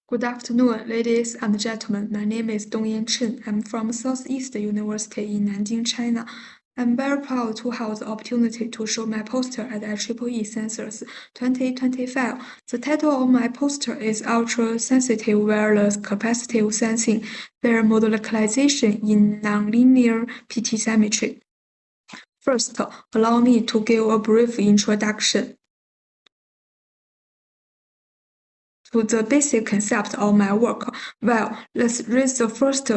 Good afternoon, ladies and gentlemen. My name is Dongyan Chen. I'm from Southeast University in Nanjing, China. I'm very proud to have the opportunity to show my poster at IEEE Sensors 2025. The title of my poster is Ultra-Sensitive Wireless Capacitive Sensing via Localization in Nonlinear PT-Symmetry. First, allow me to give a brief introduction to the basic concept of my work. Well, let's raise the first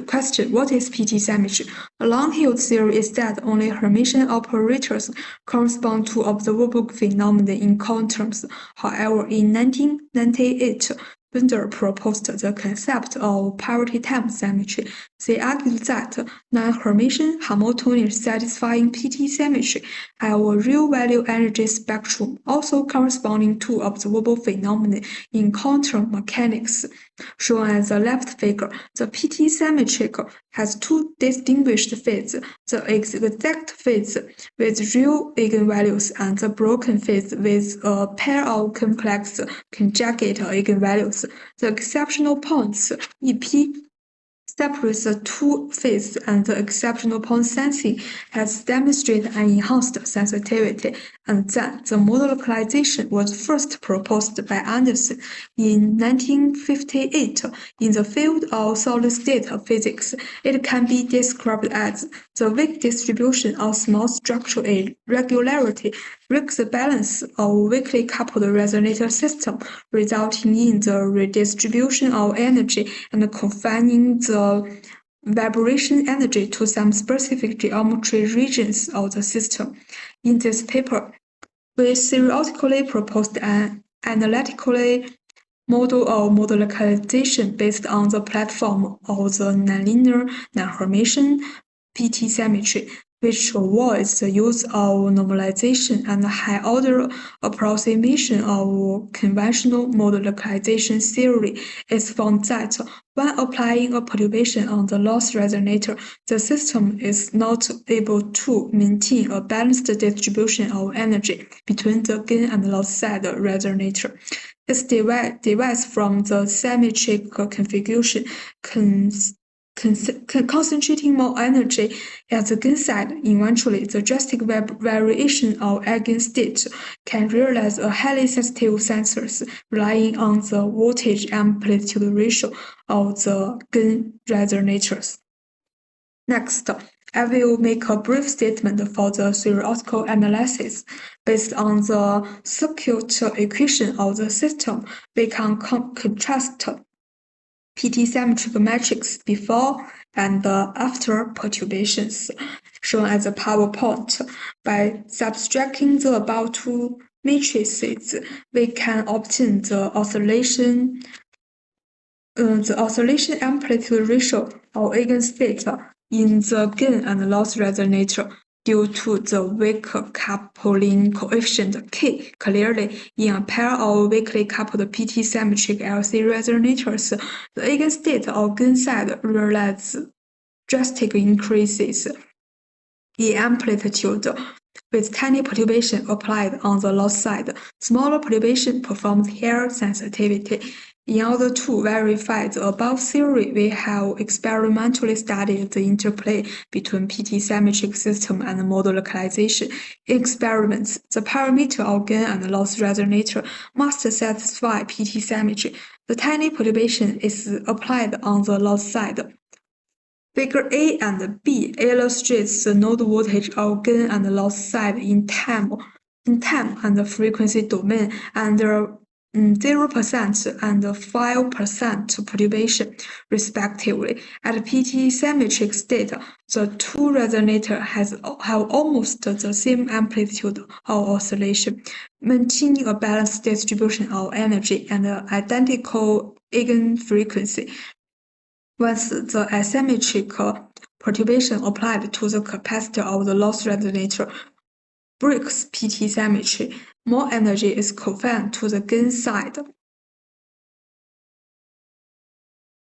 question. What is PT-symmetry? A long-held theory is that only Hermitian operators correspond to observable phenomena in quantums. However, in 1998, Bender proposed the concept of parity-time symmetry. They argued that non-Hermitian harmonic satisfying PT-symmetry have a real-value energy spectrum also corresponding to observable phenomena in quantum mechanics. Shown as the left figure, the PT-symmetric has two distinguished phases, the exact phase with real eigenvalues and the broken phase with a pair of complex conjugate eigenvalues. The exceptional points, EP, separates the two phases, and the exceptional point sensing has demonstrated an enhanced sensitivity, and then the model localization was first proposed by Anderson in 1958. In the field of solid-state physics, it can be described as the weak distribution of small structural irregularity breaks the balance of weakly coupled resonator system, resulting in the redistribution of energy and confining the vibration energy to some specific geometry regions of the system. In this paper, we theoretically proposed an analytical model of model localization based on the platform of the nonlinear non-Hermitian PT-symmetry, which avoids the use of normalization and high-order approximation of conventional model localization theory. It's found that when applying a perturbation on the loss resonator, the system is not able to maintain a balanced distribution of energy between the gain and loss side resonator. It's derived from the symmetric configuration concentrating more energy at the gain side. Eventually, the drastic variation of eigenstate can realize a highly sensitive sensors relying on the voltage-amplitude ratio of the gain resonators. Next, I will make a brief statement for the theoretical analysis. Based on the circuit equation of the system, we can contrast PT-symmetric matrix before and after perturbations, shown as a PowerPoint. By subtracting the above two matrices, we can obtain the oscillation amplitude ratio of eigenstate in the gain and loss resonator due to the weak coupling coefficient K. Clearly, in a pair of weakly coupled PT-symmetric LC resonators, the eigenstate of gain side realizes drastic increases in amplitude with tiny perturbation applied on the loss side. Smaller perturbation performs higher sensitivity. In order to verify the above theory, we have experimentally studied the interplay between PT-symmetric system and model localization. In experiments, the parameter of gain and loss resonator must satisfy PT-symmetry. The tiny perturbation is applied on the loss side. Figure A and B illustrates the node voltage of gain and loss side in time and frequency domain under 0% and 5% perturbation, respectively. At PT-symmetric state, the two resonators have almost the same amplitude of oscillation, maintaining a balanced distribution of energy and identical eigenfrequency. Once the asymmetric perturbation applied to the capacitor of the loss resonator breaks PT-symmetry, more energy is confined to the gain side.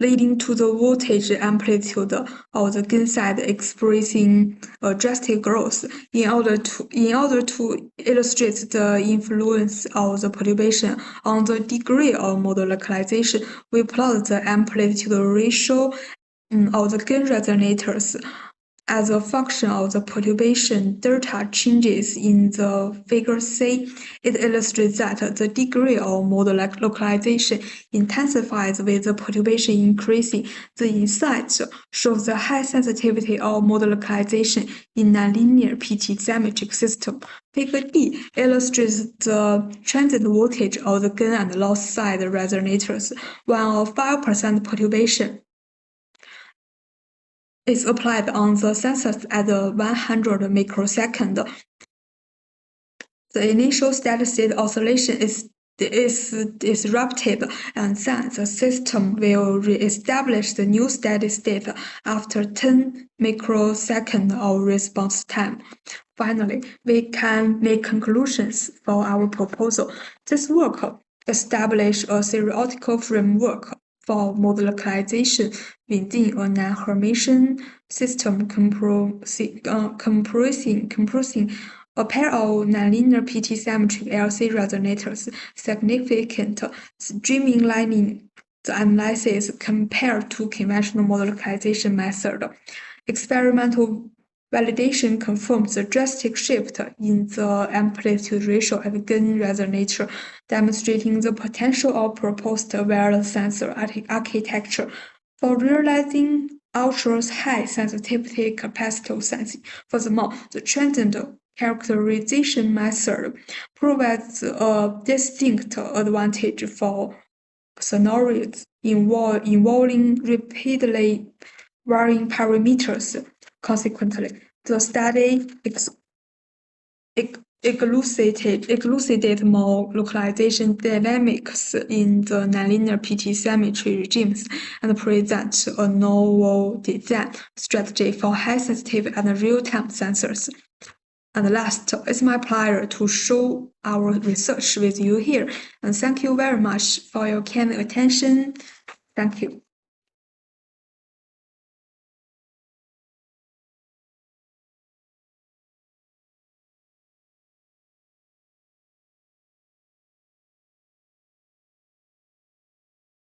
leading to the voltage amplitude of the gain side expressing drastic growth. In order to illustrate the influence of the perturbation on the degree of model localization, we plot the amplitude ratio of the gain resonators as a function of the perturbation delta changes in the figure C. It illustrates that the degree of model localization intensifies with the perturbation increasing. The insight shows the high sensitivity of model localization in nonlinear PT-symmetric system. Figure D illustrates the transient voltage of the gain and loss side resonators when a 5% perturbation is applied on the sensors at 100 microsecond. The initial steady-state oscillation is disrupted, and then the system will re-establish the new steady state after 10 microseconds of response time. Finally, we can make conclusions for our proposal. This work establishes a theoretical framework for model localization within a non-Hermitian system comprising a pair of nonlinear PT-symmetric LC resonators. Significant streamlining the analysis compared to conventional model localization method. Experimental validation confirms the drastic shift in the amplitude ratio of gain resonator, demonstrating the potential of proposed wireless sensor architecture for realizing ultra-high sensitivity capacitive sensing. Furthermore, the transient characterization method provides a distinct advantage for scenarios involving repeatedly varying parameters. Consequently, the study elucidates more localization dynamics in the nonlinear PT-symmetry regimes and presents a novel design strategy for high-sensitivity and real-time sensors. And last, it's my pleasure to show our research with you here. And thank you very much for your kind attention. Thank you.